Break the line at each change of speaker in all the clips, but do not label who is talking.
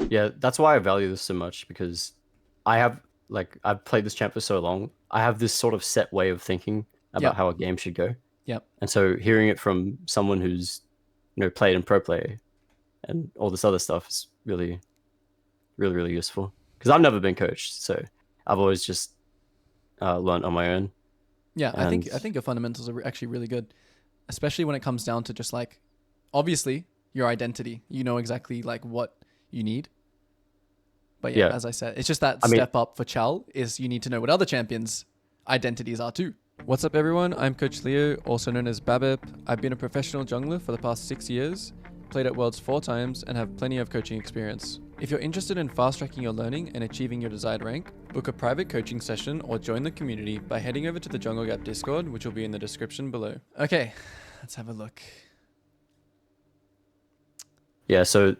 Yeah, that's why I value this so much because I have I've played this champ for so long. I have this sort of set way of thinking about
Yep.
how a game should go.
Yep.
And so hearing it from someone who's, played in pro play and all this other stuff is really, really, really useful. Because I've never been coached, so I've always just learned on my own.
Yeah, I
And
think I think your fundamentals are actually really good, especially when it comes down to just like obviously your identity. You know exactly like what you need. But yeah,
yeah,
as I said, it's just that
I mean,
step up for Chal is you need to know what other champions' identities are too. What's up, everyone? I'm Coach Leo, also known as Babip. I've been a professional jungler for the past 6 years, played at Worlds 4 times, and have plenty of coaching experience. If you're interested in fast-tracking your learning and achieving your desired rank, book a private coaching session or join the community by heading over to the Jungle Gap Discord, which will be in the description below. Okay, let's have a look.
yeah, so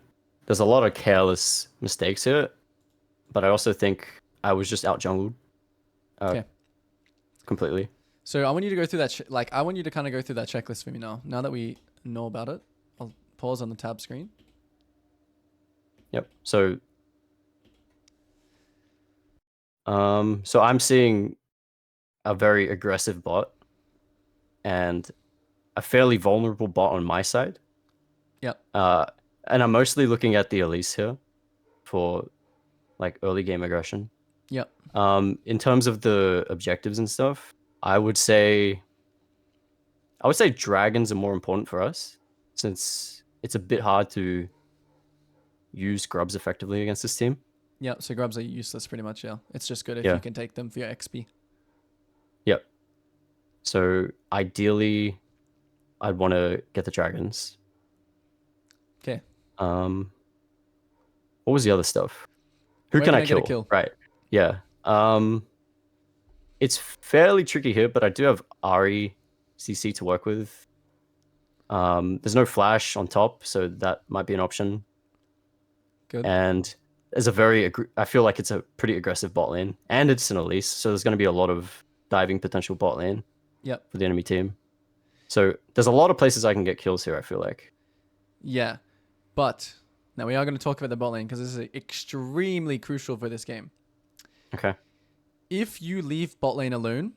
there's a lot of careless mistakes here, but I also think I was just out jungled uh,
Okay,
completely.
so I want you to go through that. I want you to kind of go through that checklist for me now. Now that we know about it, I'll pause on the tab screen.
Yep. So I'm seeing a very aggressive bot and a fairly vulnerable bot on my side.
Yep.
Uh, and I'm mostly looking at the Elise here for like early game aggression.
Yep.
In terms of the objectives and stuff, I would say I would say dragons are more important for us since it's a bit hard to use grubs effectively against this team.
Yeah, so grubs are useless pretty much, yeah. It's just good if you
Yeah.
can take them for your XP.
Yep. So ideally, I'd want to get the dragons.
Okay.
Um, what was the other stuff? Who
Where
can
can
I
I get a
kill?
kill?
Right. Yeah. It's fairly tricky here, but I do have Ari CC to work with. There's no flash on top, so that might be an option.
Good.
And there's a very, I feel like it's a pretty aggressive bot lane, and it's an Elise, so there's going to be a lot of diving potential bot lane
Yep.
for the enemy team. So there's a lot of places I can get kills here, I feel like.
Yeah. But now we are going to talk about the bot lane because this is extremely crucial for this game.
Okay.
If you leave bot lane alone,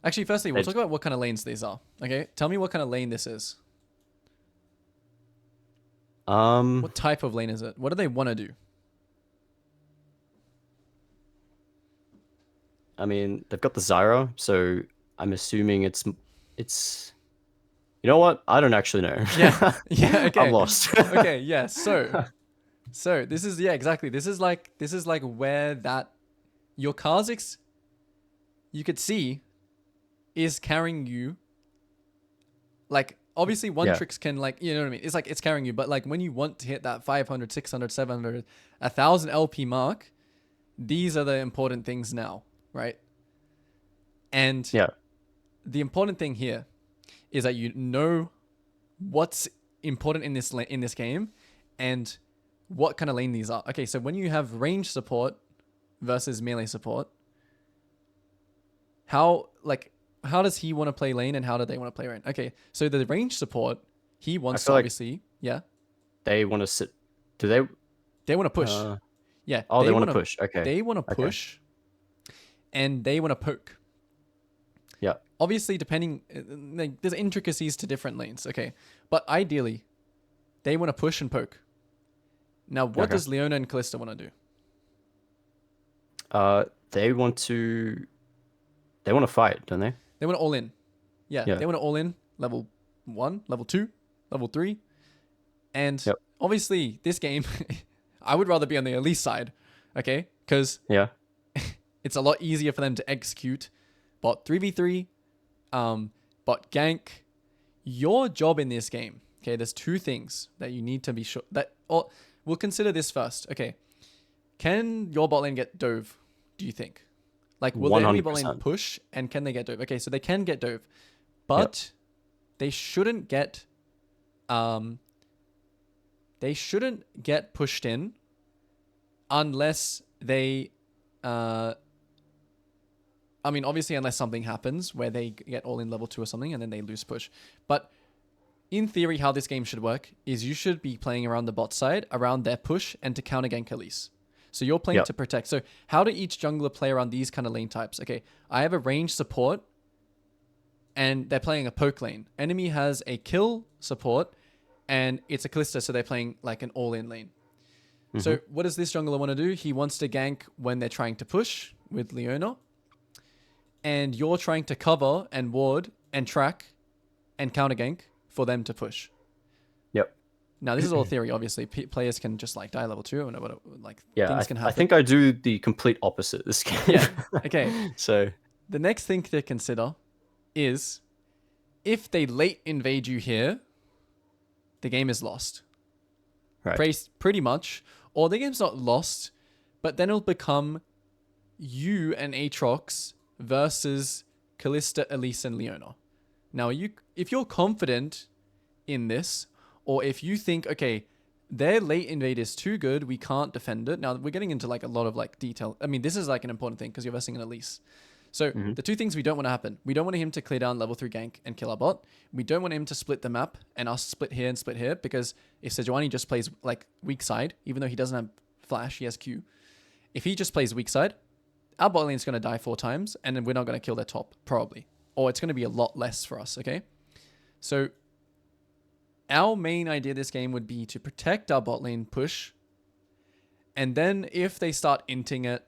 actually, firstly, we'll
Edge.
talk about what kind of lanes these are. Okay. Tell me what kind of lane this is.
Um,
What type of lane is it? What do they want to do?
I mean, they've got the Zyra, so I'm assuming it's you know what? I don't actually know.
Yeah. Yeah.
I'm
Okay.
lost.
Okay. Yeah. So this is, yeah, exactly. This is like where that your Kha'Zix, you could see, is carrying you. Like obviously one
Yeah.
tricks can, like, you know what I mean, it's like it's carrying you, but like when you want to hit that 500, 600, 700, 1,000 LP mark, these are the important things now, right? And
Yeah.
the important thing here is that you know what's important in this game and what kind of lane these are. Okay, so when you have range support versus melee support, how does he want to play lane and how do they want to play lane? Okay, so the range support, he
I
wants to
feel like
obviously, yeah,
they want to sit. Do they?
they want to push.
Uh,
Yeah,
oh, they want to push. Okay.
they want to
Okay.
push and they want to poke.
Yeah.
Obviously, depending, like, there's intricacies to different lanes. Okay, but ideally, they want to push and poke. Now, what
Okay.
does Leona and Callista want to do?
They want to. They want to fight, don't they?
They want to all in. Yeah,
Yeah.
they want to all in level 1, level 2, level 3. And
Yep.
obviously, this game, I would rather be on the Elise side, okay? Because
Yeah.
it's a lot easier for them to execute bot 3v3, bot gank. Your job in this game, okay, there's two things that you need to be sure that, or we'll consider this first. Okay, can your bot lane get dove, do you think? Like, will the enemy bot lane
100%.
push and can they get dove? Okay, so they can get dove,
Yep.
but they shouldn't get um they shouldn't get pushed in unless they I mean, obviously, unless something happens where they get all in level 2 or something and then they lose push. But in theory, how this game should work is you should be playing around the bot side, around their push, and to counter gank Elise. So you're playing
Yep.
to protect. So how do each jungler play around these kind of lane types? Okay, I have a range support, and they're playing a poke lane. Enemy has a kill support, and it's a Kalista, so they're playing like an all-in lane. So what does this jungler want to do? He wants to gank when they're trying to push with Leona, and you're trying to cover and ward and track and counter gank for them to push.
Yep.
Now, this is all theory, obviously. Players can just like die level 2 and whatever, like
Yeah,
things can happen.
I think I do the complete opposite this game.
Yeah. Okay.
So
The next thing to consider is if they late invade you here, the game is lost.
right.
Pretty much. Or the game's not lost, but then it'll become you and Aatrox versus Kalista, Elise, and Leona. Now, if you're confident in this, or if you think, okay, their late invade is too good, we can't defend it. Now, we're getting into like a lot of like detail. I mean, this is like an important thing because you're versing an Elise. So the two things we don't want to happen. We don't want him to clear down level 3 gank and kill our bot. We don't want him to split the map and us split here and split here, because if Sejuani just plays like weak side, even though he doesn't have flash, he has Q. If he just plays weak side, our bot lane's going to die 4 times, and then we're not going to kill their top, probably. Or it's going to be a lot less for us, okay? So our main idea of this game would be to protect our bot lane push, and then if they start inting it,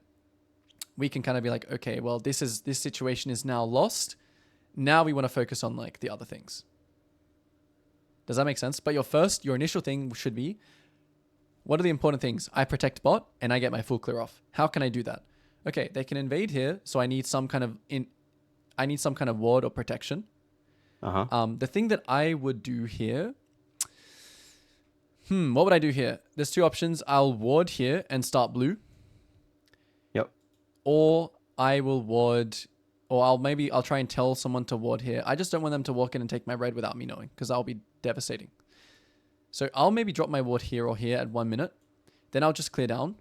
we can kind of be like, okay, well, this situation is now lost. Now we want to focus on like the other things. Does that make sense? But your initial thing should be, what are the important things? I protect bot and I get my full clear off. How can I do that? Okay, they can invade here, so I need some kind of ward or protection. The thing that I would do here, what would I do here? There's 2 options. I'll ward here and start blue.
Yep.
Or I will ward, or I'll try and tell someone to ward here. I just don't want them to walk in and take my red without me knowing, because that'll be devastating. So I'll maybe drop my ward here or here at 1 minute. Then I'll just clear down.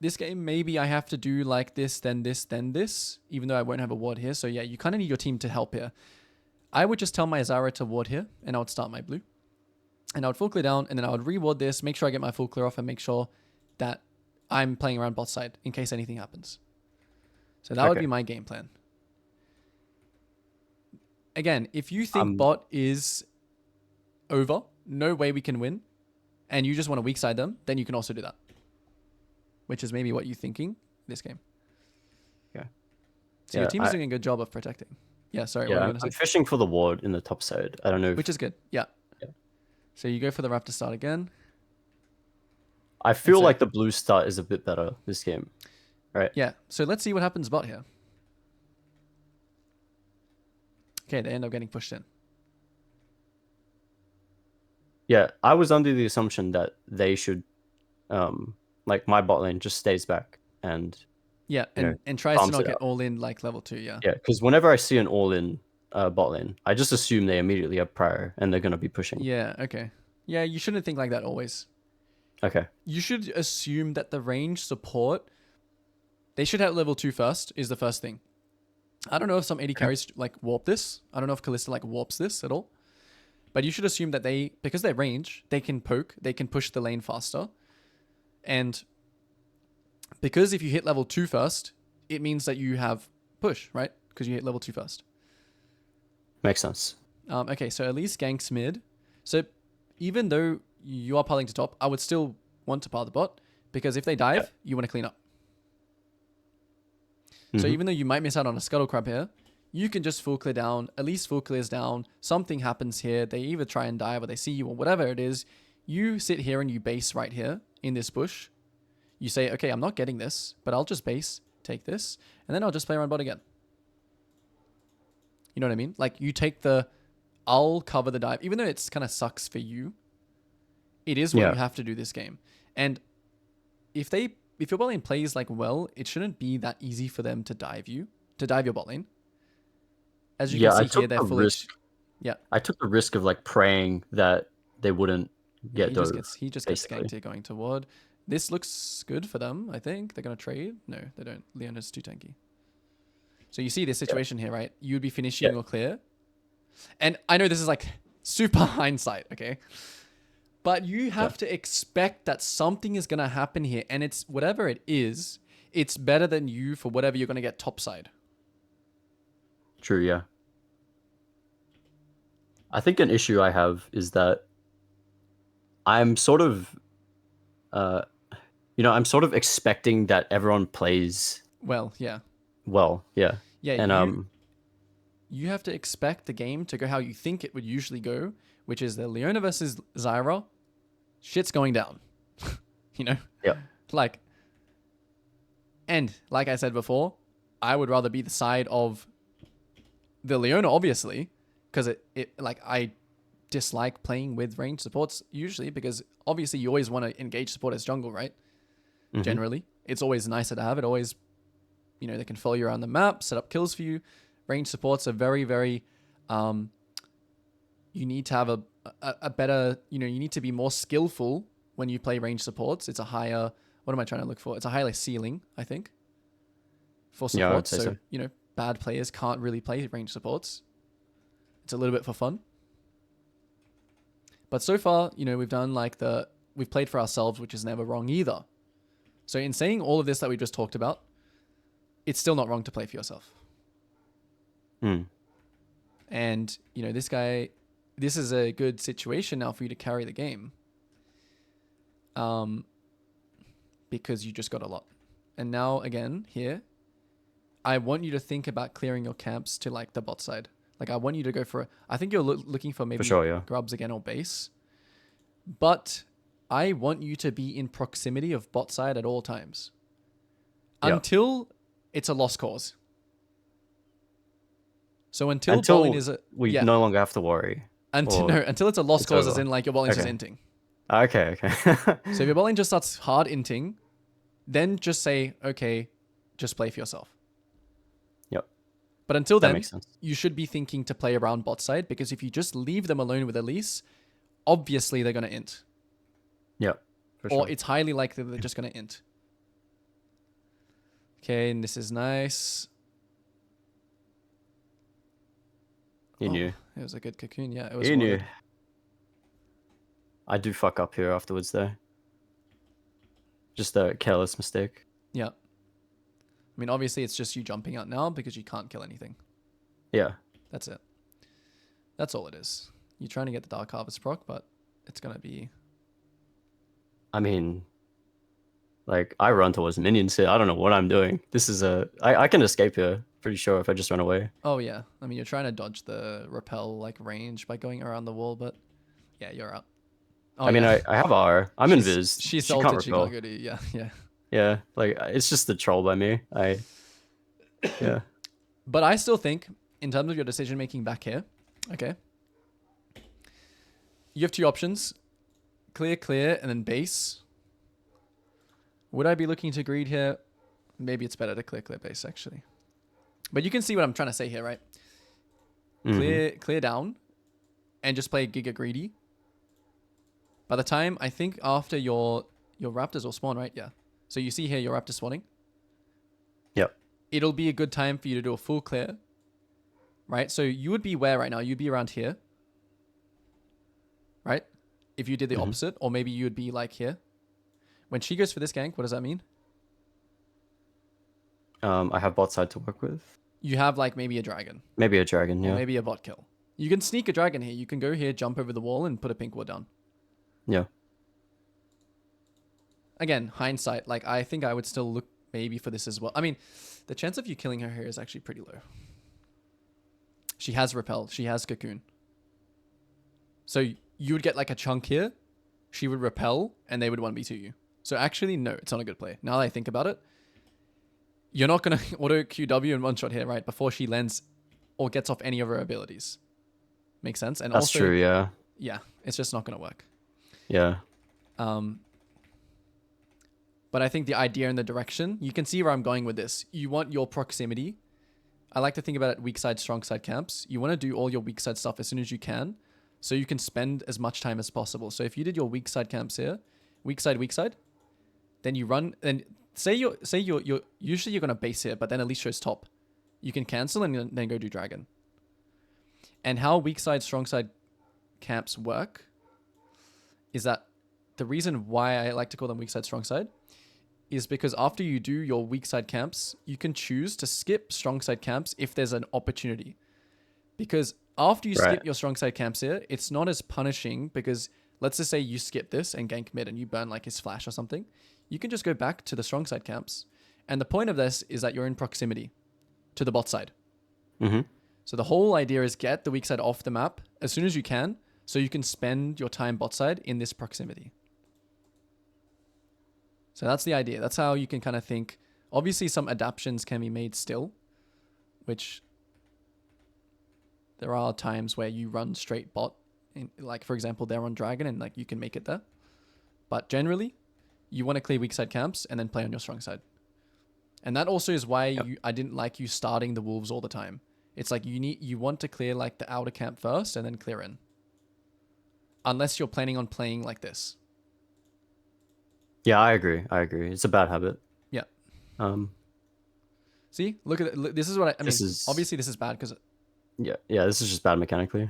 This game, maybe I have to do like this, then this, then this, even though I won't have a ward here. So yeah, you kind of need your team to help here. I would just tell my Zara to ward here, and I would start my blue. And I would full clear down, and then I would reward this, make sure I get my full clear off, and make sure that I'm playing around bot side in case anything happens. So that would be my game plan. Again, if you think bot is over, no way we can win, and you just want to weak side them, then you can also do that. Which is maybe what you're thinking this game.
Yeah.
So your team is doing a good job of protecting. Yeah, sorry.
Yeah,
what were you
I'm
gonna say?
fishing for the ward in the top side. I don't know.
Which is good. Yeah. So you go for the Raptor start again.
I feel like the blue start is a bit better this game, right?
Yeah. So let's see what happens bot here. Okay, they end up getting pushed in.
Yeah, I was under the assumption that they should, like my bot lane just stays back and
yeah, and tries to not get all in like level 2. Yeah.
Yeah, because whenever I see an all in bot lane, I just assume they immediately have prior and they're gonna be pushing.
Yeah. Okay. Yeah, you shouldn't think like that always.
Okay.
You should assume that the range support, they should have level 2 first, is the first thing. I don't know if some AD carries like warp this. I don't know if Kalista like warps this at all. But you should assume that because they're range, they can poke, they can push the lane faster. And because if you hit level 2 first, it means that you have push, right? Because you hit level 2 first.
Makes sense.
Okay, so at least ganks mid. So even though you are piling to top, I would still want to pile the bot, because if they dive, you want to clean up. So even though you might miss out on a scuttle crab here, you can just full clear down, at least full clears down, something happens here, they either try and dive or they see you or whatever it is, you sit here and you base right here in this bush. You say, okay, I'm not getting this, but I'll just base, take this, and then I'll just play around bot again. You know what I mean? Like you take I'll cover the dive, even though it's kind of sucks for you. It is what you have to do this game. And if your bot lane plays like well, it shouldn't be that easy for them to dive your bot lane. As you can see here, they're fully... Yeah.
I took the risk of like praying that they wouldn't get
he just gets skanked here going toward. This looks good for them, I think. They're going to trade. No, they don't. Leona's too tanky. So you see this situation here, right? You would be finishing or clear. And I know this is like Super hindsight, okay? But you have
Yeah.
to expect that something is going to happen here. And it's whatever it is, it's better than you for whatever you're going to get topside.
True, yeah. I think an issue I have is that I'm sort of, uh, I'm sort of expecting that everyone plays
Well, yeah.
well, yeah.
Yeah,
And
you have to expect the game to go how you think it would usually go, which is the Leona versus Zyra. Shit's going down. You know?
yeah,
Like, and like I said before, I would rather be the side of the Leona, obviously, because I dislike playing with range supports usually because obviously you always want to engage support as jungle, right?
mm-hmm.
Generally, it's always nicer to have it. Always, they can follow you around the map, set up kills for you. Range supports are very, very. You need to have a better. You need to be more skillful when you play range supports. It's a higher. What am I trying to look for? It's a higher ceiling, I think, for
Yeah, I would
supports.
say
So,
so.
bad players can't really play range supports. It's a little bit for fun. But so far, we've done we've played for ourselves, which is never wrong either. So in saying all of this that we just talked about, it's still not wrong to play for yourself.
Mm.
And, this is a good situation now for you to carry the game. Because you just got a lot. And now, again, here, I want you to think about clearing your camps to, the bot side. I want you to go for I think you're looking for maybe
For sure, yeah.
grubs again or base. But I want you to be in proximity of bot side at all times.
Yeah.
Until it's a lost cause. So until bot lane is
we no longer have to worry.
Until it's a lost cause, as
over.
in your bot lane's
Okay.
just inting.
Okay.
So if your bot lane just starts hard inting, then just say, okay, just play for yourself.
Yep.
But until
That
then,
makes sense.
you should be thinking to play around bot side, because if you just leave them alone with Elise, obviously they're going to int.
Yep. For
Or
sure.
it's highly likely they're just going to int. Okay, and this is nice.
He knew.
It was a good cocoon. Yeah, it was
He knew.
watered.
I do fuck up here afterwards, though. Just a careless mistake.
Yeah. I mean, obviously, it's just you jumping out now because you can't kill anything.
Yeah.
That's it. That's all it is. You're trying to get the Dark Harvest proc, but it's going to be...
I mean, I run towards minions here. I don't know what I'm doing. This is I can escape here, pretty sure, if I just run away.
Oh, yeah. I mean, you're trying to dodge the repel, range by going around the wall, but yeah, you're out. Oh,
I mean,
yeah.
I have R. I'm invis.
She's
She
ulted,
can't
she
repel.
can't go to you. Yeah, yeah.
Yeah, it's just the troll by me. Yeah.
But I still think, in terms of your decision making back here, okay, you have two options: clear, and then base. Would I be looking to greed here? Maybe it's better to clear base, actually. But you can see what I'm trying to say here, right?
Mm-hmm.
Clear down, and just play Giga Greedy. By the time, I think after your raptors will spawn, right? Yeah. So you see here your raptor spawning.
Yep.
It'll be a good time for you to do a full clear, right? So you would be where right now? You'd be around here, right? If you did the opposite, or maybe you would be here. When she goes for this gank, what does that mean?
I have bot side to work with.
You have maybe a dragon.
Maybe a dragon, yeah.
Or maybe a bot kill. You can sneak a dragon here. You can go here, jump over the wall, and put a pink ward down.
Yeah.
Again, hindsight, I think I would still look maybe for this as well. I mean, the chance of you killing her here is actually pretty low. She has repel. She has cocoon. So you would get a chunk here. She would repel, and they would 1v2 you. So actually, no, it's not a good play. Now that I think about it, you're not going to auto QW and one-shot here, right? Before she lands or gets off any of her abilities. Makes sense? And
That's
also,
true, yeah.
Yeah, it's just not going to work.
Yeah.
But I think the idea and the direction, you can see where I'm going with this. You want your proximity. I like to think about it weak side, strong side camps. You want to do all your weak side stuff as soon as you can, so you can spend as much time as possible. So if you did your weak side camps here, weak side, then you run, and say you're usually you're going to base here, but then at least shows top. You can cancel and then go do dragon. And how weak side, strong side camps work is that the reason why I like to call them weak side, strong side is because after you do your weak side camps, you can choose to skip strong side camps if there's an opportunity. Because after you skip your strong side camps here, it's not as punishing because let's just say you skip this and gank mid and you burn like his flash or something. You can just go back to the strong side camps. And the point of this is that you're in proximity to the bot side.
Mm-hmm.
So the whole idea is get the weak side off the map as soon as you can so you can spend your time bot side in this proximity. So that's the idea. That's how you can kind of think. Obviously, some adaptations can be made still, which there are times where you run straight bot. Like, for example, they're on Dragon and like you can make it there. But generally, you want to clear weak side camps and then play on your strong side. And that also is why I didn't like you starting the Wolves all the time. It's like you want to clear like the outer camp first and then clear in. Unless you're planning on playing like this.
Yeah, I agree. It's a bad habit.
Yeah.
Um.
See, look at it. This is what I mean.
Is,
obviously, this is bad because.
Yeah. This is just bad mechanically.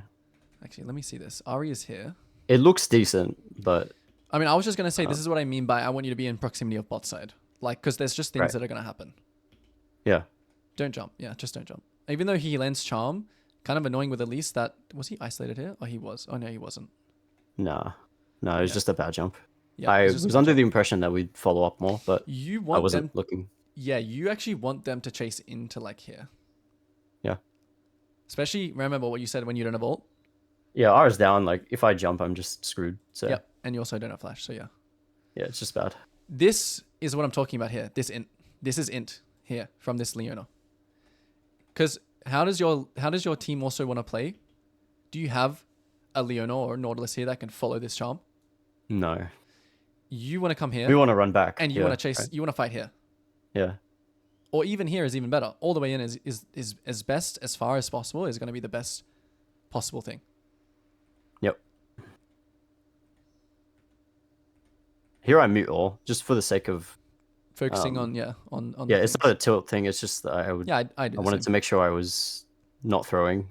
Actually, let me see this. Ari is here.
It looks decent, but.
I mean, I was just gonna say this is what I mean by I want you to be in proximity of bot side, like because there's just things that are gonna happen.
Yeah.
Don't jump. Yeah, just don't jump. Even though he lands charm, kind of annoying with Elise. That was he isolated here? Oh, he was. Oh no, he wasn't.
Nah. No, it was just a bad jump.
Yeah,
I was under the impression that we'd follow up more, but I wasn't looking.
Yeah, you actually want them to chase into like here.
Yeah.
Especially remember what you said when you don't have ult.
Yeah, R's down. Like if I jump, I'm just screwed. So.
Yeah, and you also don't have flash. So yeah.
Yeah, it's just bad.
This is what I'm talking about here. This is int here from this Leona. Because how does your team also want to play? Do you have a Leona or a Nautilus here that can follow this charm?
No.
You want to come here.
We want to run back.
And you want to chase. Right? You want to fight here.
Yeah.
Or even here is even better. All the way in is as best as far as possible is going to be the best possible thing.
Yep. Here I mute all just for the sake of
focusing on
yeah,
it's
not a tilt thing. It's just that I wanted to make sure I was not throwing.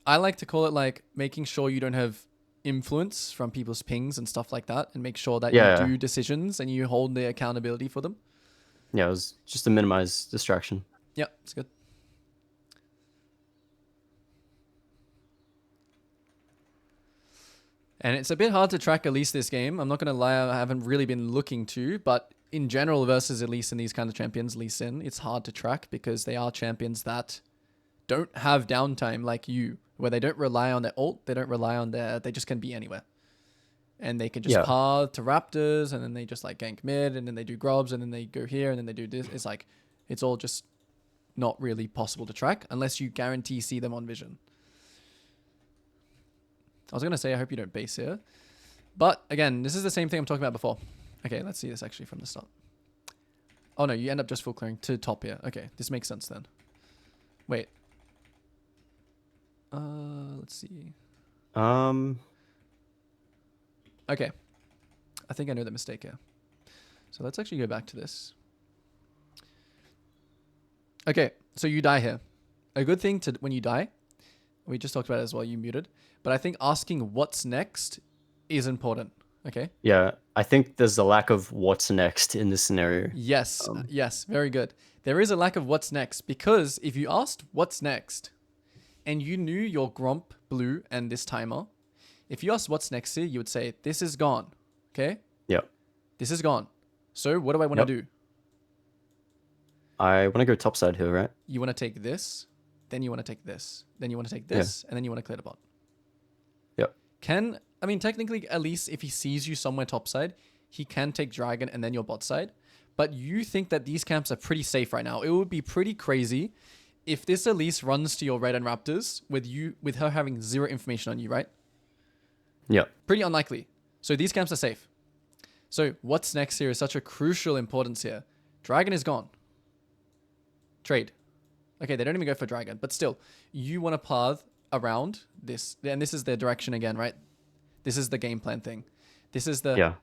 I like to call it like making sure you don't have influence from people's pings and stuff like that, and make sure that you do decisions and you hold the accountability for them.
Yeah, it was just to minimize distraction.
Yeah, it's good. And it's a bit hard to track Elise this game. I'm not going to lie, I haven't really been looking to, but in general versus Elise and these kind of champions, Lee Sin, it's hard to track because they are champions that don't have downtime like you, where they don't rely on their ult, they don't rely on they just can be anywhere. And they can just path to Raptors, and then they just like gank mid, and then they do grubs, and then they go here, and then they do this. It's like, it's all just not really possible to track unless you guarantee see them on vision. I was going to say, I hope you don't base here. But again, this is the same thing I'm talking about before. Okay, let's see this actually from the start. Oh no, you end up just full clearing to top here. Okay, this makes sense then. Wait. Let's see. Okay. I think I know the mistake here. So let's actually go back to this. Okay, so you die here. A good thing to when you die, we just talked about it as well, you muted, but I think asking what's next is important. Okay.
Yeah, I think there's a lack of what's next in this scenario.
Yes, yes, very good. There is a lack of what's next because if you asked what's next and you knew your Gromp blue and this timer, if you asked what's next here, you would say, this is gone. Okay?
Yeah.
This is gone. So what do I want to do?
I want to go topside here, right?
You want to take this, then you want to take this, then you want to take this, and then you want to clear the bot.
Yep.
I mean, technically, at least if he sees you somewhere topside, he can take Dragon and then your bot side. But you think that these camps are pretty safe right now. It would be pretty crazy if this Elise runs to your Red and Raptors with her having zero information on you, right?
Yeah.
Pretty unlikely. So these camps are safe. So what's next here is such a crucial importance here. Dragon is gone. Trade. Okay, they don't even go for Dragon, but still, you want to path around this, and this is their direction again, right? This is the game plan thing. This is the...
Yeah.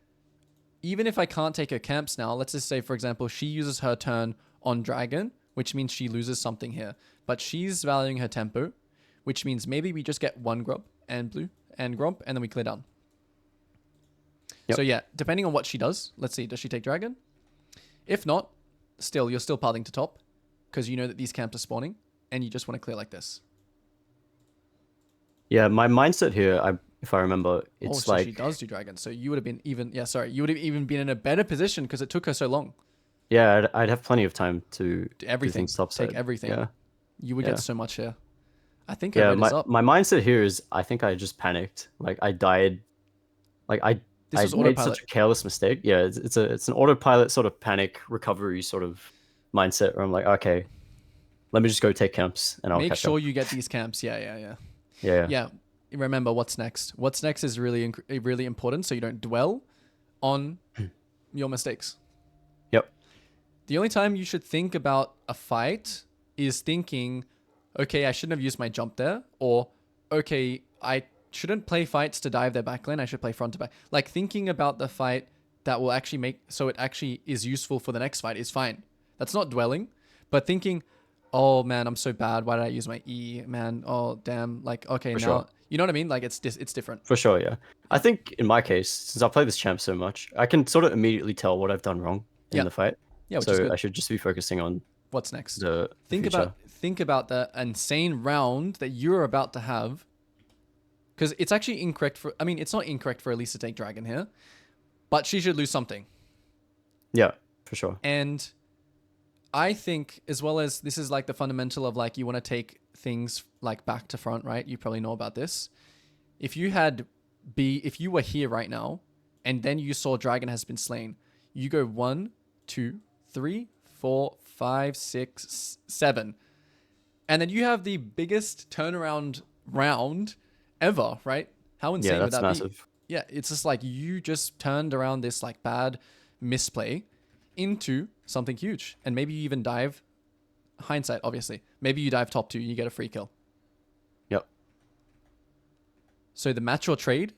Even if I can't take her camps now, let's just say, for example, she uses her turn on Dragon, which means she loses something here. But she's valuing her tempo, which means maybe we just get one grub and blue and Gromp, and then we clear down.
Yep.
So yeah, depending on what she does, let's see, does she take dragon? If not, still, you're still pathing to top because you know that these camps are spawning and you just want to clear like this.
Yeah, my mindset here, if I remember, it's
so
like
she does do dragon. So you would have been you would have even been in a better position because it took her so long.
yeah, I'd have plenty of time to do
Everything.
things topside.
Take everything.
Yeah,
You would
yeah,
get so much here. I think her
yeah.
red is up.
My mindset here is I think I just panicked. Like I died. Like
This
I
was
made
autopilot.
such a careless mistake. Yeah, it's an autopilot sort of panic recovery sort of mindset where I'm like, okay, let me just go take camps and I'll
Make
catch
sure
up.
you get these camps. Yeah.
Yeah,
Yeah. Remember what's next. What's next is really important so you don't dwell on your mistakes.
yep,
The only time you should think about a fight is thinking, okay, I shouldn't have used my jump there, or okay, I shouldn't play fights to dive their backline. I should play front to back. Like thinking about the fight that will actually make so it actually is useful for the next fight is fine. That's not dwelling, but thinking, oh man, I'm so bad. Why did I use my E? Man, oh damn. Like okay,
for
now
sure.
you know what I mean? Like it's different.
For sure, yeah. I
Yeah.
think in my case, since I play this champ so much, I can sort of immediately tell what I've done wrong in
Yeah.
the fight.
Yeah, which is
So
good.
I should just be focusing on
What's next?
the
Think
future.
about the insane round that you're about to have. Because it's actually incorrect for... I mean, it's not incorrect for Elise to take dragon here. But she should lose something.
Yeah, for sure.
And I think, as well as this is like the fundamental of like you want to take things like back to front, right? You probably know about this. If you were here right now and then you saw dragon has been slain, you go 1, 2, 3, 4, 5, 6, 7. And then you have the biggest turnaround round ever, right? How
Yeah,
insane would
that's
that be?
massive.
Yeah, it's just like you just turned around this like bad misplay into something huge. And maybe you even dive, hindsight, obviously. Maybe you dive top 2, you get a free kill.
Yep.
So the match or trade,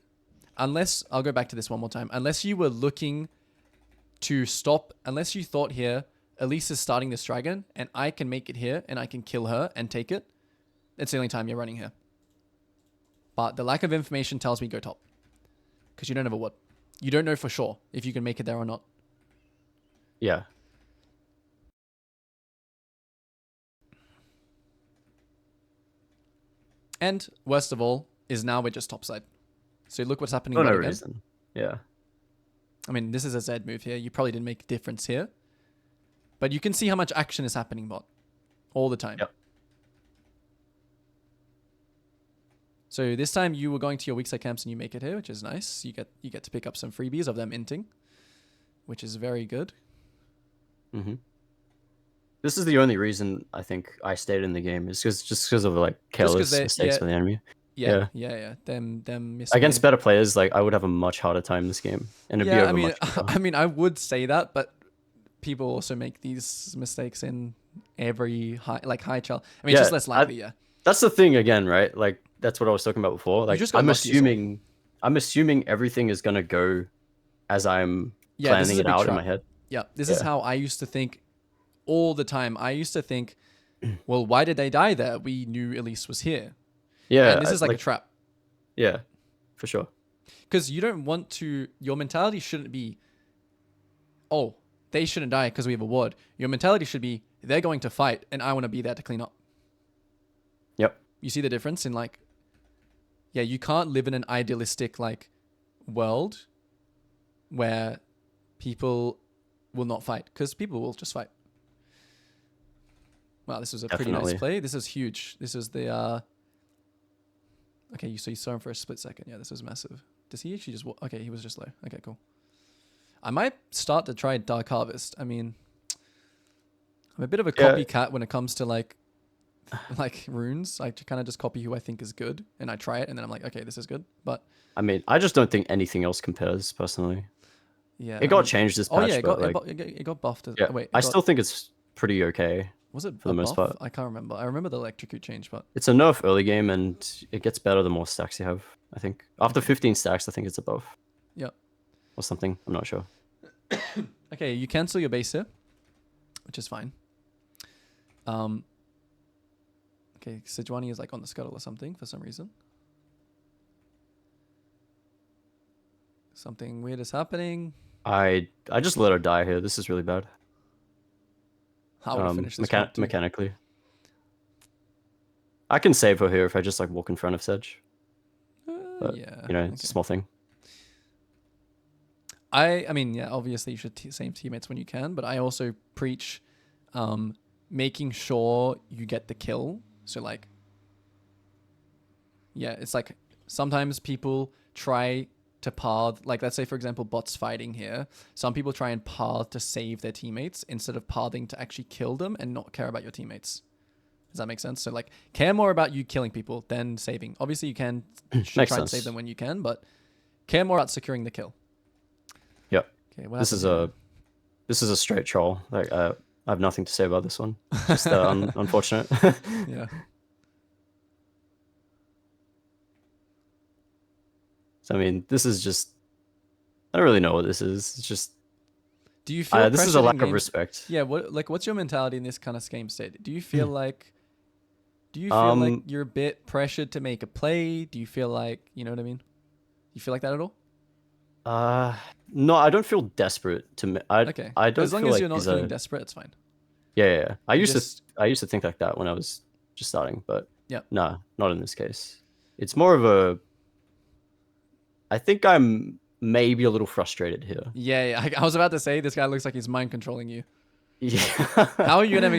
unless, I'll go back to this one more time, unless you were looking to stop, unless you thought here, Elise is starting this dragon and I can make it here and I can kill her and take it, it's the only time you're running here. But the lack of information tells me go top. Because you don't have a word. You don't know for sure if you can make it there or not.
Yeah.
And worst of all is now we're just topside. So look what's happening
For no
again.
reason. Yeah.
I mean, this is a Z move here. You probably didn't make a difference here. But you can see how much action is happening bot. All the time.
Yep.
So this time you were going to your weak side camps and you make it here, which is nice. You get to pick up some freebies of them inting, which is very good.
Mm-hmm. This is the only reason I think I stayed in the game. Is just because of like careless mistakes by the enemy.
Yeah. Them missing
Against better players, like I would have a much harder time this game, and it'd be over much quicker.
I mean, I would say that, but people also make these mistakes in every high chal. I mean, it's just less likely. Yeah.
That's the thing again, right? Like that's what I was talking about before. Like I'm assuming everything is gonna go as I'm planning it out in my head.
Yeah, this is how I used to think all the time. I used to think, well, why did they die there? We knew Elise was here.
Yeah,
and this is like a trap.
Yeah, for sure.
Because you don't want to. Your mentality shouldn't be, oh, they shouldn't die because we have a ward. Your mentality should be, they're going to fight, and I want to be there to clean up.
Yep.
You see the difference in like, yeah, you can't live in an idealistic like world where people will not fight because people will just fight. Wow, this was a pretty nice play. This is huge. This was the okay, so you saw him for a split second. Yeah, this was massive. Does he actually just okay, he was just low. Okay, cool. I might start to try Dark Harvest. I mean, I'm a bit of a copycat when it comes to like runes. I kind of just copy who I think is good and I try it and then I'm like, okay, this is good. But
I mean, I just don't think anything else compares personally.
Yeah.
It got changed this patch.
Oh yeah,
it
it got buffed.
Yeah, wait, I still think it's pretty okay.
Was it
for the most part?
I can't remember. I remember the electrocute change, but
it's a nerf early game and it gets better the more stacks you have. I think after 15 stacks, I think it's a buff.
Yeah.
Or something. I'm not sure.
Okay, you cancel your base here, which is fine. Okay, Sejuani is like on the scuttle or something for some reason. Something weird is happening.
I just let her die here. This is really bad.
I would have finished this comp too.
Mechanically. I can save her here if I just like walk in front of Sedge. But
Yeah.
you know, it's a small thing.
I mean, yeah, obviously you should save teammates when you can, but I also preach making sure you get the kill. So like, yeah, it's like sometimes people try to path, like let's say for example bots fighting here. Some people try and path to save their teammates instead of pathing to actually kill them and not care about your teammates. Does that make sense? So like, care more about you killing people than saving. Obviously you can try and save them when you can, but care more about securing the kill.
Yep.
Okay,
this is a straight troll. Like I have nothing to say about this one. Just unfortunate.
Yeah.
So I mean, this is just. I don't really know what this is. It's just.
Do you feel
this is a lack of respect?
Yeah. What's your mentality in this kind of game state? Do you feel like? Do you feel like you're a bit pressured to make a play? Do you feel like, you know what I mean? You feel like that at all?
No, I don't feel desperate to.
Okay.
I don't.
As long
feel
as
like
you're not feeling desperate, it's fine.
Yeah. I used to think like that when I was just starting, but
yeah,
no, not in this case. It's more of a. I think I'm maybe a little frustrated here.
Yeah. I was about to say this guy looks like he's mind controlling you.
Yeah.
How are you ever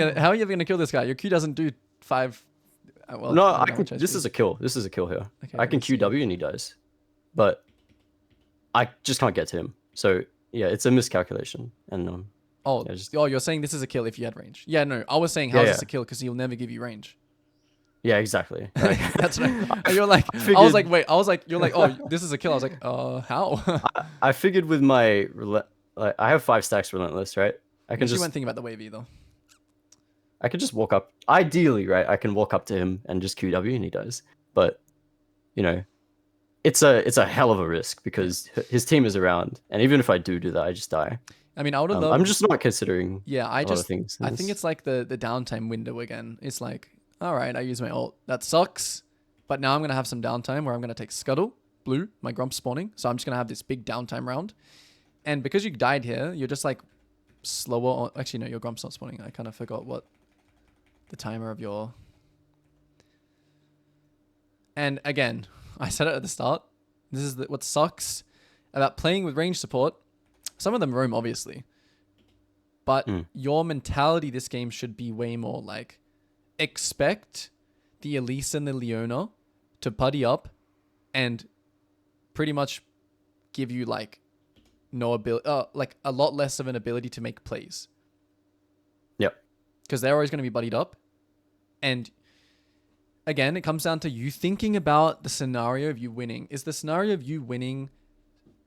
gonna kill this guy? Your Q doesn't do 5. Well,
no, I can. This is a kill. This is a kill here. Okay, I can QW and he dies, but I just can't get to him. So yeah, it's a miscalculation. And
you're saying this is a kill if you had range. Yeah, no, I was saying how's this a kill because he'll never give you range.
Yeah, exactly.
That's right. You're like, I was like, wait, you're like, oh, this is a kill. I was like, how?
I figured with my I have 5 stacks relentless, right? I can just.
You weren't thinking about the wave either.
I could just walk up. Ideally, right? I can walk up to him and just QW and he dies. But you know, it's a hell of a risk because his team is around, and even if I do that, I just die.
I mean, I would have loved.
I'm just not considering.
Yeah, I think it's like the downtime window again. It's like, all right, I use my ult. That sucks, but now I'm gonna have some downtime where I'm gonna take Scuttle, Blue, my Grump spawning. So I'm just gonna have this big downtime round, and because you died here, you're just like slower. Actually, no, your Grump's not spawning. I kind of forgot what the timer of your. And again, I said it at the start. This is what sucks about playing with range support. Some of them roam, obviously. But your mentality this game should be way more like, expect the Elise and the Leona to buddy up and pretty much give you like no ability, like a lot less of an ability to make plays.
Yep.
Because they're always going to be buddied up. And again, it comes down to you thinking about the scenario of you winning. Is the scenario of you winning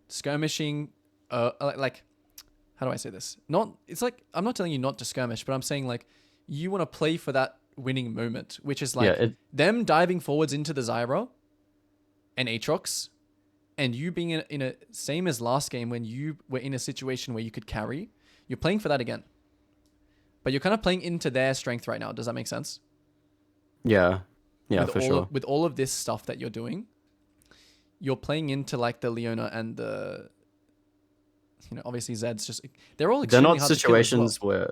skirmishing, like, how do I say this? It's like, I'm not telling you not to skirmish, but I'm saying like, you want to play for that winning moment, which is like them diving forwards into the Zyra and Aatrox, and you being in a same as last game when you were in a situation where you could carry. You're playing for that again, but you're kind of playing into their strength right now. Does that make sense?
Yeah, for sure.
With all of this stuff that you're doing, you're playing into like the Leona and the, obviously Zed's just, they're all extremely hard to kill as well.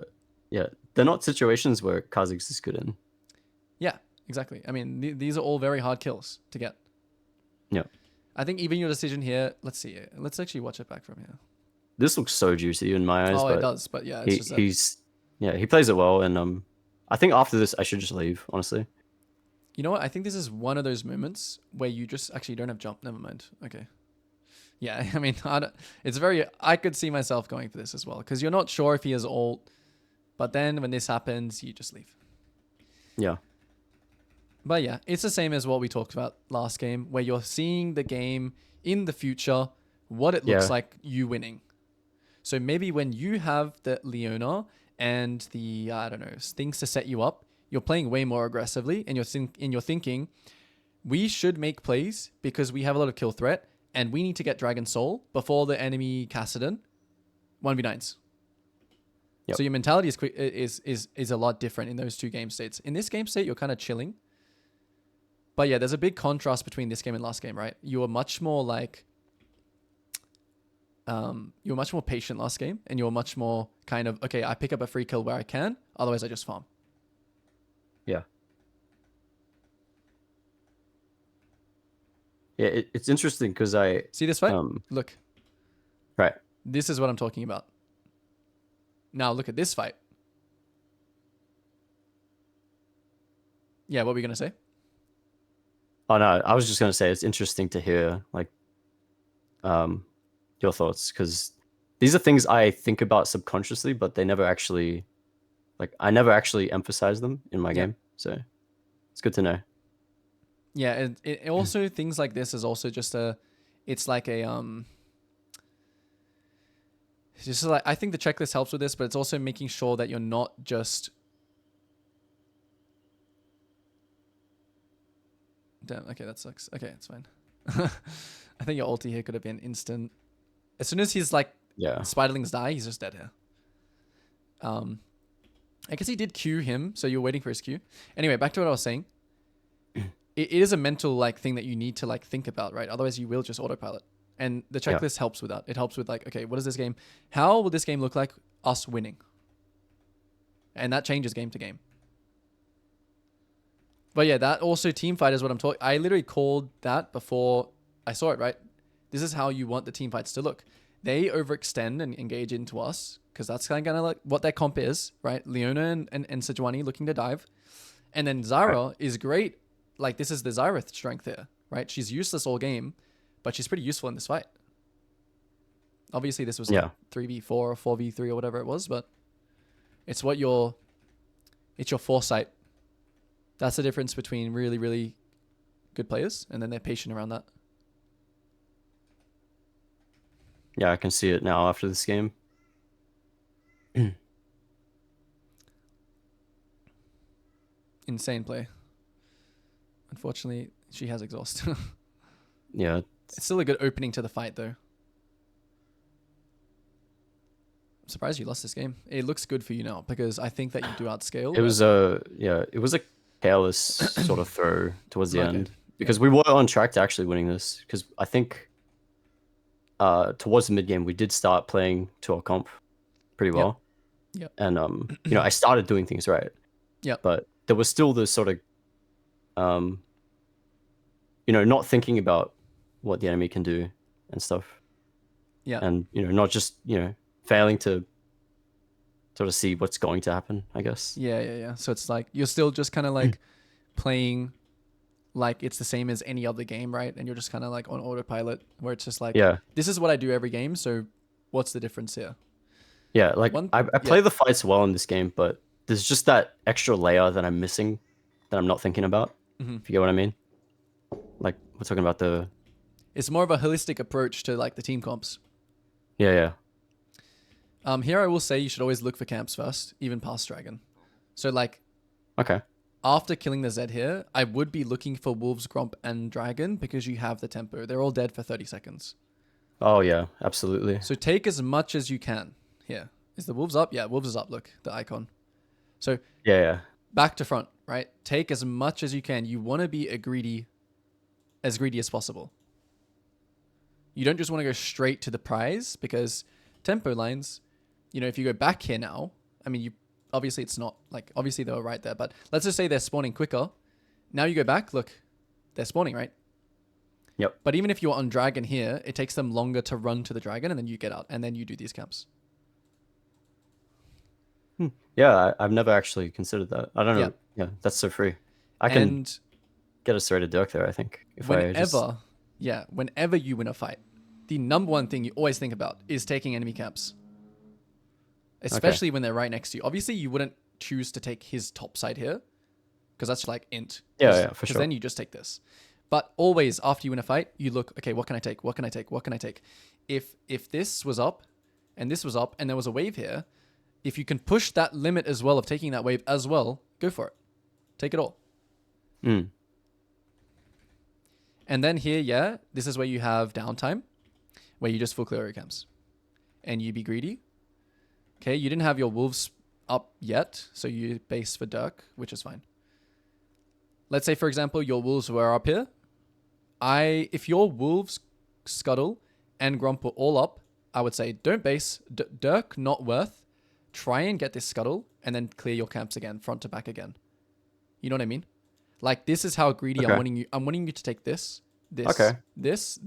They're not situations where Kha'Zix is good in.
Yeah, exactly. I mean, these are all very hard kills to get.
Yeah.
I think even your decision here, let's see it. Let's actually watch it back from here.
This looks so juicy in my eyes.
Oh, it does, but yeah,
he plays it well, and I think after this I should just leave, honestly.
You know what? I think this is one of those moments where you just actually don't have jump. Never mind. Okay. Yeah, I mean, I could see myself going for this as well, because you're not sure if he has ult, but then when this happens, you just leave.
Yeah.
But yeah, it's the same as what we talked about last game, where you're seeing the game in the future, what it looks like you winning. So maybe when you have the Leona and the, I don't know, things to set you up, you're playing way more aggressively, and you're thinking, we should make plays because we have a lot of kill threat, and we need to get Dragon Soul before the enemy Kassadin 1v9s. Yep. So your mentality is a lot different in those two game states. In this game state, you're kind of chilling. But yeah, there's a big contrast between this game and last game, right? You are much more like, you were much more patient last game, and you were much more kind of, okay, I pick up a free kill where I can, otherwise I just farm.
Yeah. Yeah, it's interesting because
See this fight? Look,
right.
this is what I'm talking about. Now look at this fight. Yeah, what were we going to say?
Oh no, I was just gonna say it's interesting to hear like your thoughts, because these are things I think about subconsciously, but they never actually, like, I never actually emphasize them in my
Yeah.
game. So it's good to know.
Yeah, it also, things like this is also just it's like a, it's just like, I think the checklist helps with this, but it's also making sure that you're not just, damn, okay, that sucks. Okay, it's fine. I think your ulti here could have been instant. As soon as he's like,
Yeah.
Spiderlings die, he's just dead here. I guess he did Q him, so you're waiting for his Q. Anyway, back to what I was saying. It is a mental like thing that you need to like think about, right? Otherwise you will just autopilot. And the checklist helps with that. It helps with like, okay, what is this game? How will this game look like us winning? And that changes game to game. But yeah, that also team fight is what I'm talking. I literally called that before I saw it, right? This is how you want the team fights to look. They overextend and engage into us because that's kind of like what their comp is, right? Leona and Sejuani looking to dive. And then Zara is great. Like, this is the Zyra strength here, right? She's useless all game, but she's pretty useful in this fight. Obviously, this was like 3v4 or 4v3 or whatever it was, but it's what it's your foresight. That's the difference between really, really good players, and then they're patient around that.
Yeah, I can see it now after this game.
Insane play. Unfortunately, she has exhaust.
Yeah.
It's still a good opening to the fight, though. I'm surprised you lost this game. It looks good for you now, because I think that you do outscale.
It was a careless sort of throw towards the end, because we were on track to actually winning this, because I think towards the mid game we did start playing to our comp pretty well.
Yeah.
And you know, I started doing things right.
Yeah.
But there was still this sort of you know, not thinking about what the enemy can do and stuff.
Yeah.
And, you know, not just, you know, failing to sort of see what's going to happen, I guess.
Yeah. So it's like you're still just kind of like playing like it's the same as any other game, right? And you're just kind of like on autopilot, where it's just like, this is what I do every game, so what's the difference here?
Yeah, like I play the fights well in this game, but there's just that extra layer that I'm missing, that I'm not thinking about. If you get what I mean. Like, we're talking about
it's more of a holistic approach to like the team comps.
Yeah.
Here I will say you should always look for camps first, even past dragon. So like,
okay,
after killing the Zed here, I would be looking for Wolves, Gromp, and Dragon, because you have the tempo. They're all dead for 30 seconds.
Oh yeah, absolutely.
So take as much as you can. Here. Is the Wolves up? Yeah, Wolves is up, look, the icon. So
Yeah.
back to front, right? Take as much as you can. You want to be as greedy as possible. You don't just want to go straight to the prize, because tempo lines, you know, if you go back here now, I mean, you obviously it's not like, obviously they were right there, but let's just say they're spawning quicker. Now you go back, look, they're spawning, right?
Yep.
But even if you're on dragon here, it takes them longer to run to the dragon, and then you get out, and then you do these camps.
Yeah, I've never actually considered that. I don't know. Yeah, that's so free. I can get a serrated Dirk there, I think.
Whenever you win a fight, the number one thing you always think about is taking enemy camps. Especially when they're right next to you. Obviously, you wouldn't choose to take his top side here, because that's like int.
Yeah, for sure.
Because then you just take this. But always, after you win a fight, you look, okay, what can I take? What can I take? What can I take? If this was up, and this was up, and there was a wave here, if you can push that limit as well of taking that wave as well, go for it. Take it all. And then here, this is where you have downtime, where you just full clear your camps. And you be greedy. Okay, you didn't have your wolves up yet, so you base for Dirk, which is fine. Let's say, for example, your wolves were up here. If your wolves, Scuttle, and Grump were all up, I would say don't base. Dirk, not worth. Try and get this scuttle and then clear your camps again, front to back again. You know what I mean? Like, this is how greedy
Okay.
I'm wanting you to take this,
Okay.
this.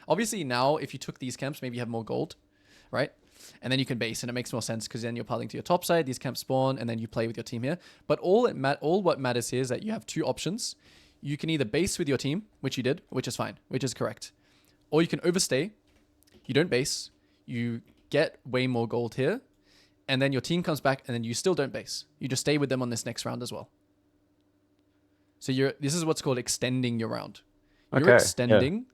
Obviously now, if you took these camps, maybe you have more gold, right? And then you can base, and it makes more sense because then you're piling to your top side, these camps spawn, and then you play with your team here. But all what matters here is that you have two options. You can either base with your team, which you did, which is fine, which is correct. Or you can overstay. You don't base. You get way more gold here. And then your team comes back, and then you still don't base. You just stay with them on this next round as well. So this is what's called extending your round. You're extending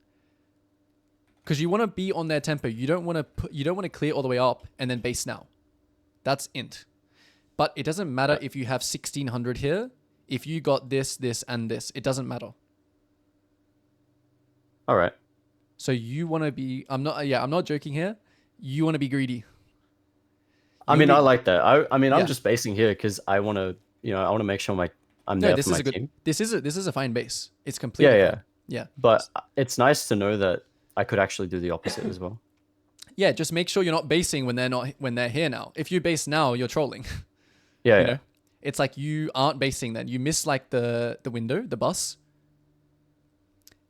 because you want to be on their tempo. You don't want to clear all the way up and then base now. That's int. But it doesn't matter if you have 1600 here. If you got this, and this, it doesn't matter.
All right.
So you want to be. I'm not joking here. You want to be greedy.
I mean, I like that. I mean, I'm just basing here because I want to, I want to make sure I'm there for my team.
This is a fine base. It's completely fine. Yeah.
But it's nice to know that I could actually do the opposite as well.
Yeah, just make sure you're not basing when they're here now. If you base now, you're trolling.
Yeah,
you know? It's like you aren't basing then. You miss like the window, the bus.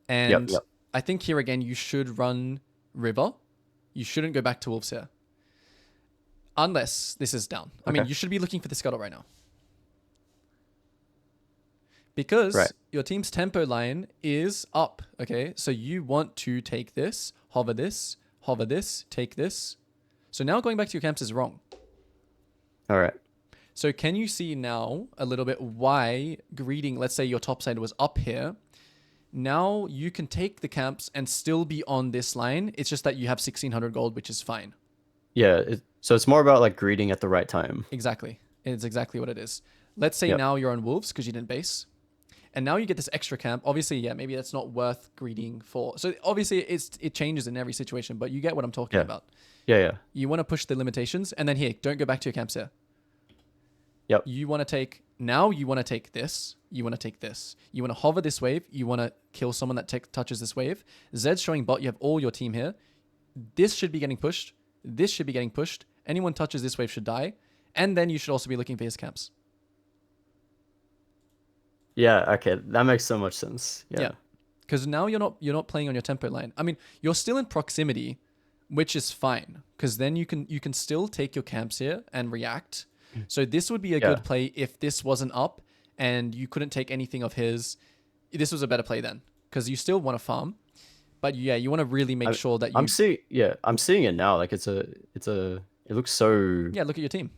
And
yep.
I think here again, you should run river. You shouldn't go back to wolves here. Unless this is down. I mean, you should be looking for the scuttle right now. Because your team's tempo line is up, okay? So you want to take this, hover this, take this. So now going back to your camps is wrong.
All right.
So can you see now a little bit why greeting, let's say your top side was up here. Now you can take the camps and still be on this line. It's just that you have 1600 gold, which is fine.
Yeah, so it's more about like greeting at the right time.
Exactly. It's exactly what it is. Let's say now you're on wolves because you didn't base. And now you get this extra camp. Obviously, maybe that's not worth greeting for. So obviously it changes in every situation, but you get what I'm talking about.
Yeah.
You want to push the limitations, and then here, don't go back to your camps here.
Yep.
You want to take this. You want to take this. You want to hover this wave. You want to kill someone that touches this wave. Zed's showing bot. You have all your team here. This should be getting pushed. This should be getting pushed. Anyone touches this wave should die. And then you should also be looking for his camps.
Yeah, okay. That makes so much sense. Yeah.
Because now you're not playing on your tempo line. I mean, you're still in proximity, which is fine. Because then you can still take your camps here and react. So this would be a good play if this wasn't up and you couldn't take anything of his. This was a better play then. Because you still want to farm. But you want to really make sure that you...
I'm seeing it now. Like it looks so...
Yeah, look at your team.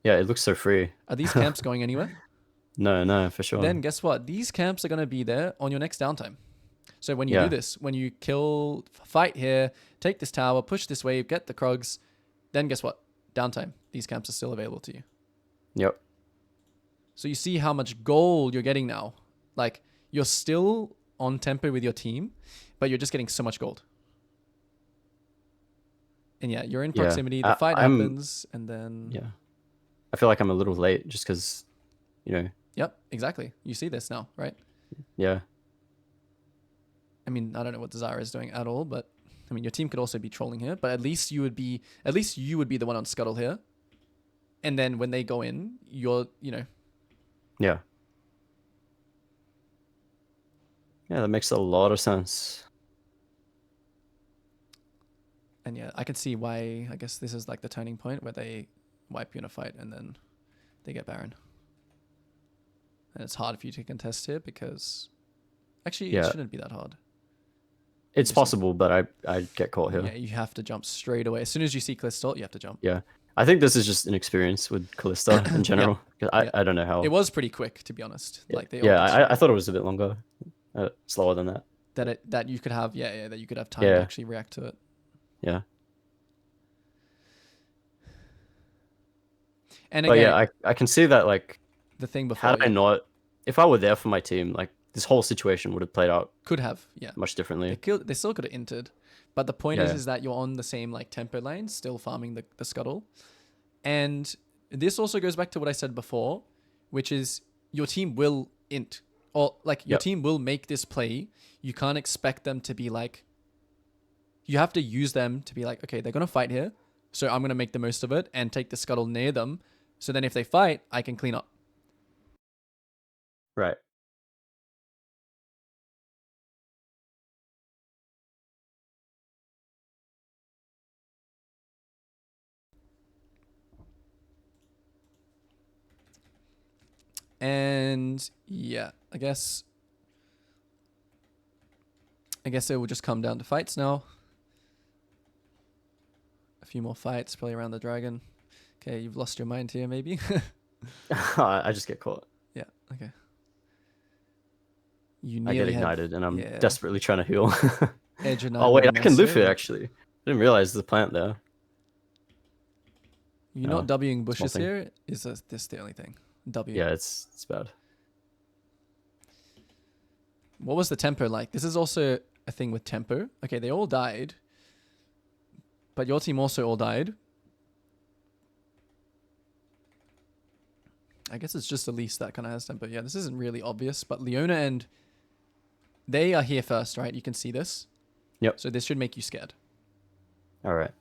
Yeah, it looks so free.
Are these camps going anywhere?
No, for sure.
Then guess what? These camps are going to be there on your next downtime. So when you do this, when you fight here, take this tower, push this wave, get the Krugs, then guess what? Downtime. These camps are still available to you.
Yep.
So you see how much gold you're getting now. Like, you're still on tempo with your team, but you're just getting so much gold. And you're in proximity. The fight happens, and then...
Yeah. I feel like I'm a little late just because,
Yep, exactly. You see this now, right?
Yeah.
I mean, I don't know what Zara is doing at all, but I mean, your team could also be trolling here, but at least you would be the one on scuttle here. And then when they go in, you're. Yeah.
Yeah, that makes a lot of sense.
And I can see why, I guess this is like the turning point where they wipe you in a fight and then they get Baron. And it's hard for you to contest here because actually it shouldn't be that hard.
It's possible, but I get caught here.
Yeah, you have to jump straight away. As soon as you see Callisto, you have to jump.
Yeah. I think this is just an experience with Callista in general. I don't know how.
It was pretty quick, to be honest. Like
I thought it was a bit longer, slower than that.
That you could have, that you could have time to actually react to it.
Yeah.
And again,
but I can see that like
the thing before.
Had I not, if I were there for my team, like this whole situation would have played out.
Could have,
much differently.
They still could have entered, but the point is that you're on the same like tempo line, still farming the scuttle, and this also goes back to what I said before, which is your team will int or like your team will make this play. You can't expect them to be like you have to use them to be like, okay, they're gonna fight here, so I'm gonna make the most of it and take the scuttle near them. So then if they fight, I can clean up.
Right.
And yeah, I guess it will just come down to fights now. A few more fights, probably around the dragon. Okay, you've lost your mind here, maybe.
I just get caught.
Yeah. Okay. You
I get
nearly
ignited, and I'm
yeah.
desperately trying to heal.
Edge and
Oh wait, I can loop
Grandmaster.
it actually. I didn't realize there's a plant there.
You're
Oh,
not Wing
small
bushes
thing.
here. Is this the only thing? W.
Yeah, it's bad.
What was the tempo like? This is also a thing with tempo. Okay, they all died, but your team also all died. I guess it's just Elise that kind of has tempo. Yeah, this isn't really obvious, but Leona and they are here first, right? You can see this.
Yep.
So this should make you scared.
All right.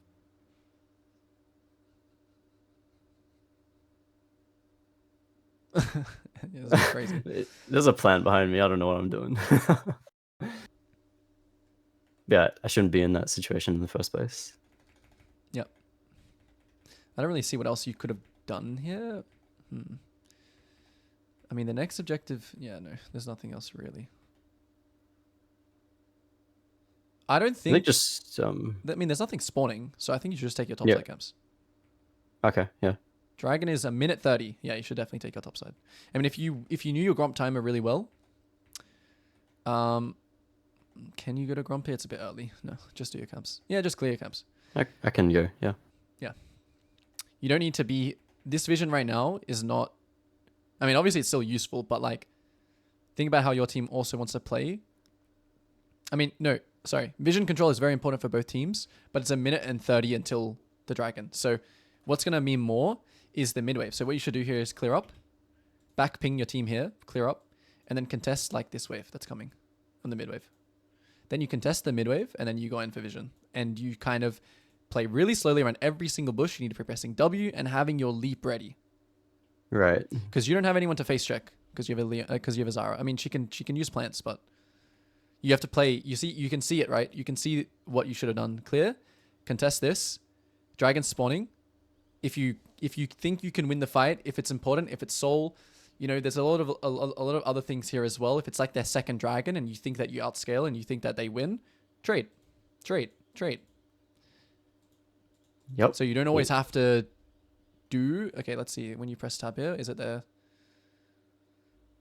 Yeah, this is crazy.
There's a plant behind me. I don't know what I'm doing. Yeah, I shouldn't be in that situation in the first place.
Yep. I don't really see what else you could have done here. I mean, the next objective... Yeah, no. There's nothing else really. I don't think...
I think just
I mean, there's nothing spawning, so I think you should just take your top
yeah.
side camps.
Okay, yeah.
Dragon is a minute 30. Yeah, you should definitely take your top side. I mean, if you knew your Gromp timer really well, can you go to Grumpy? It's a bit early. No, just do your camps. Yeah, just clear your camps.
I can go, yeah.
Yeah. You don't need to be... This vision right now is not... I mean, obviously it's still useful, but like, think about how your team also wants to play. I mean, no, sorry. Vision control is very important for both teams, but it's a minute and 30 until the dragon. So what's going to mean more is the mid wave. So what you should do here is clear up, back ping your team here, clear up, and then contest like this wave that's coming on the mid wave. Then you contest the mid wave, and then you go in for vision. And you kind of play really slowly around every single bush. You need to be pressing W and having your leap ready.
Right.
Because you don't have anyone to face check because you have a Zara. I mean, she can use plants, but you have to play. You can see it, right? You can see what you should have done. Clear, contest this, dragon spawning. If you think you can win the fight, if it's important, if it's soul, there's a lot of other things here as well. If it's like their second dragon and you think that you outscale and you think that they win, trade.
Yep.
So you don't always have to do... Okay, let's see. When you press tab here, is it there?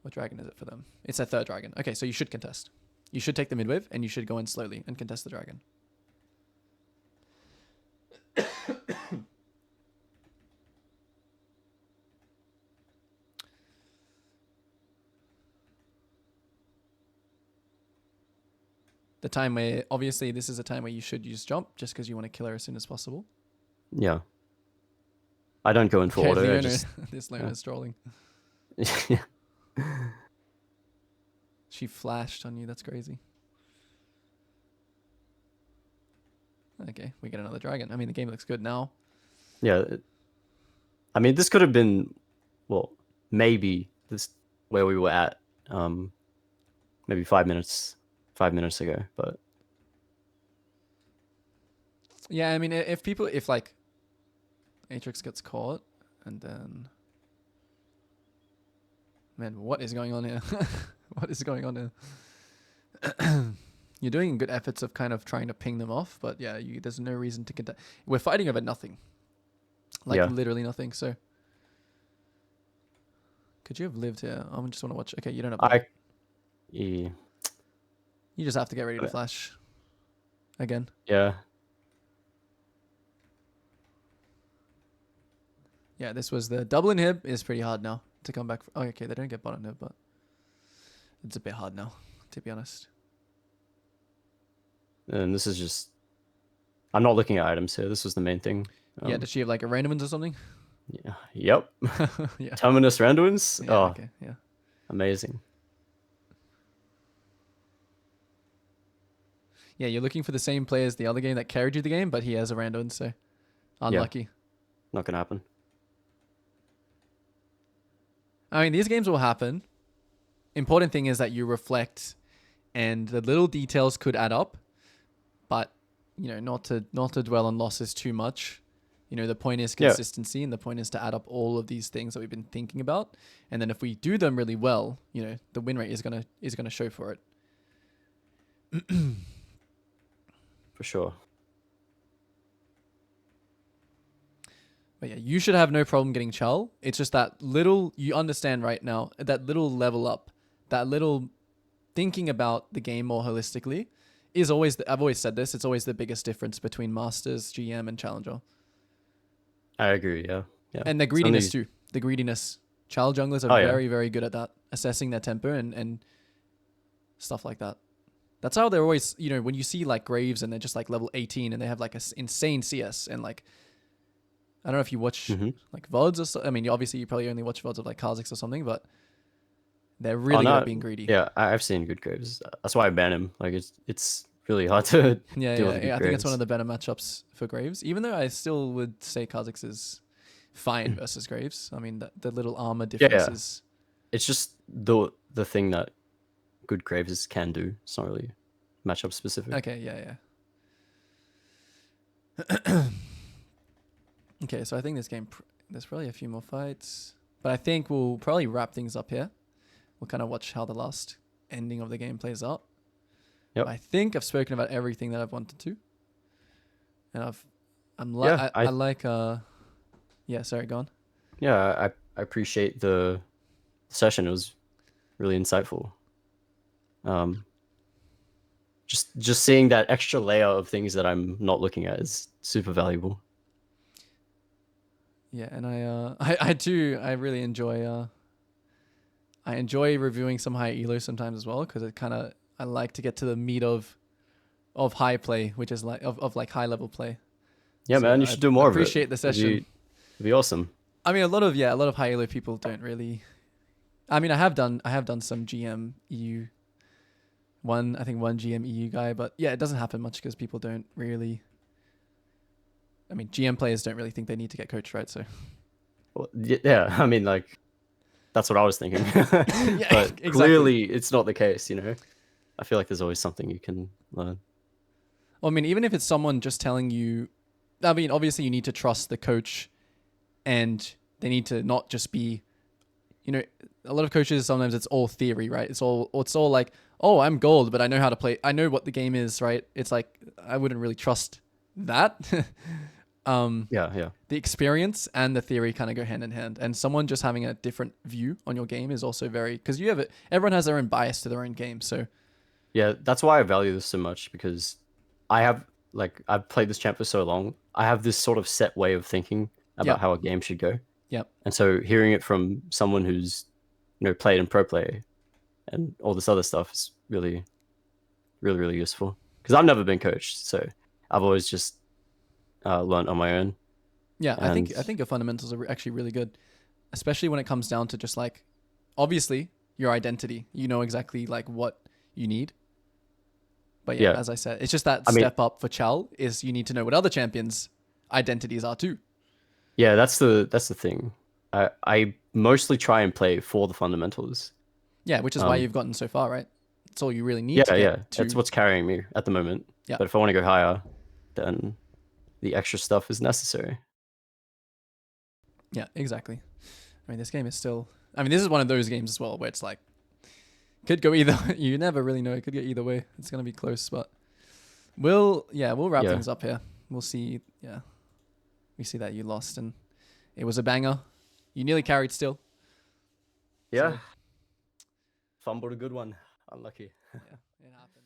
What dragon is it for them? It's their third dragon. Okay, so you should contest. You should take the mid wave and you should go in slowly and contest the dragon. The time where... Obviously, this is a time where you should use jump just because you want to kill her as soon as possible.
Yeah. I don't go in for auto.
Leona,
I just...
this Leona is trolling.
Yeah.
She flashed on you. That's crazy. Okay, we get another dragon. I mean, the game looks good now.
Yeah. I mean, this could have been, well, maybe this where we were at, maybe 5 minutes ago, but
yeah, I mean, if like Atrix gets caught and then, man, what is going on here? What is going on here? You're doing good efforts of kind of trying to ping them off, but yeah, there's no reason to contest. We're fighting over nothing, like literally nothing. So, could you have lived here? I just want to watch. Okay, you don't have.
Yeah.
You just have to get ready to flash again.
Yeah.
Yeah, this was the double inhib is pretty hard now to come back. Oh, okay, they don't get bottom inhib, but it's a bit hard now, to be honest.
And this is just... I'm not looking at items here. This was the main thing.
Yeah, does she have like a randomins or something?
Yeah. Yep.
Yeah.
Terminus randomins?
Yeah,
oh,
okay, yeah.
Amazing.
Yeah, you're looking for the same player as the other game that carried you the game, but he has a random, so
Yeah,
unlucky.
not gonna happen.
I mean, these games will happen. Important thing is that you reflect, and the little details could add up, but not to dwell on losses too much. The point is
Yeah,
consistency, and the point is to add up all of these things that we've been thinking about, and then if we do them really well, the win rate is gonna show for it.
for sure.
But yeah, you should have no problem getting Chal. It's just that little, you understand right now, that little level up, that little thinking about the game more holistically is always, I've always said this, it's always the biggest difference between Masters, GM, and Challenger.
I agree. Yeah, yeah.
And the
It's
greediness
only.
too. The greediness. Chal junglers are
Oh yeah,
very, very good at that, assessing their tempo and stuff like that. That's how they're always, when you see like Graves and they're just like level 18 and they have like a insane CS and like, I don't know if you watch
hmm.
like VODs or so. I mean, obviously you probably only watch VODs of like Kha'Zix or something, but they're
Oh
really good at
no,
being greedy.
yeah. I've seen good Graves. That's why I ban him. Like it's really hard to
Yeah,
deal
yeah,
with
yeah.
good
I think it's one of
Graves.
the better matchups for Graves, even though I still would say Kha'Zix is fine versus Graves. I mean, the little armor
Yeah,
difference
yeah.
is.
It's just the thing that good Graves can do. It's not really matchup specific.
Okay, yeah, yeah. Okay, so I think this game, there's probably a few more fights, but I think we'll probably wrap things up here. We'll kind of watch how the last ending of the game plays out.
Yep.
I think I've spoken about everything that I've wanted to, and
Yeah,
I like yeah. Sorry, go on.
yeah. I appreciate the session. It was really insightful. Um, just seeing that extra layer of things that I'm not looking at is super valuable.
Yeah, and I do I really enjoy I enjoy reviewing some high elo sometimes as well because it kind of I like to get to the meat of high play, which is like of like high level play.
Yeah,
So
man, you
I
should do more of it.
appreciate the
It'd
session.
be awesome.
I mean, a lot of high elo people don't really. I mean, I have done some GM EU I think one GM EU guy, but yeah, it doesn't happen much because people don't really. I mean, GM players don't really think they need to get coached, right? So
Well, yeah, I mean, like that's what I was thinking,
yeah,
but
exactly.
clearly it's not the case. I feel like there's always something you can learn.
Well, I mean, even if it's someone just telling you, I mean, obviously you need to trust the coach, and they need to not just be, a lot of coaches sometimes it's all theory, right? It's all like, oh, I'm gold, but I know how to play. I know what the game is, right? It's like I wouldn't really trust that.
Yeah, yeah,
The experience and the theory kind of go hand in hand, and someone just having a different view on your game is also very because you have it. Everyone has their own bias to their own game, so
yeah. That's why I value this so much because I have I've played this champ for so long. I have this sort of set way of thinking about
yep,
how a game should go,
yep.
and so hearing it from someone who's played in pro play and all this other stuff is really, really, really useful. Because I've never been coached, so I've always just learned on my own.
Yeah,
And
I think your fundamentals are actually really good, especially when it comes down to just like, obviously your identity. You know exactly like what you need. But yeah,
yeah,
as I said, it's just that
I mean,
step up for Chal is you need to know what other champions' identities are too.
yeah, that's the thing. I mostly try and play for the fundamentals.
Yeah, which is why
Um,
you've gotten so far, right? It's all you really need to
yeah,
get
yeah, that's
to.
what's carrying me at the moment.
Yeah,
But if I want to go higher, then the extra stuff is necessary.
yeah, exactly. I mean, this game is still. I mean, this is one of those games as well where it's like could go either. You never really know. It could go either way. It's gonna be close, but we'll wrap
Yeah,
things up here. We'll see. Yeah, we see that you lost and it was a banger. You nearly carried still.
yeah,
So
fumbled a good one. Unlucky.
yeah, it happened.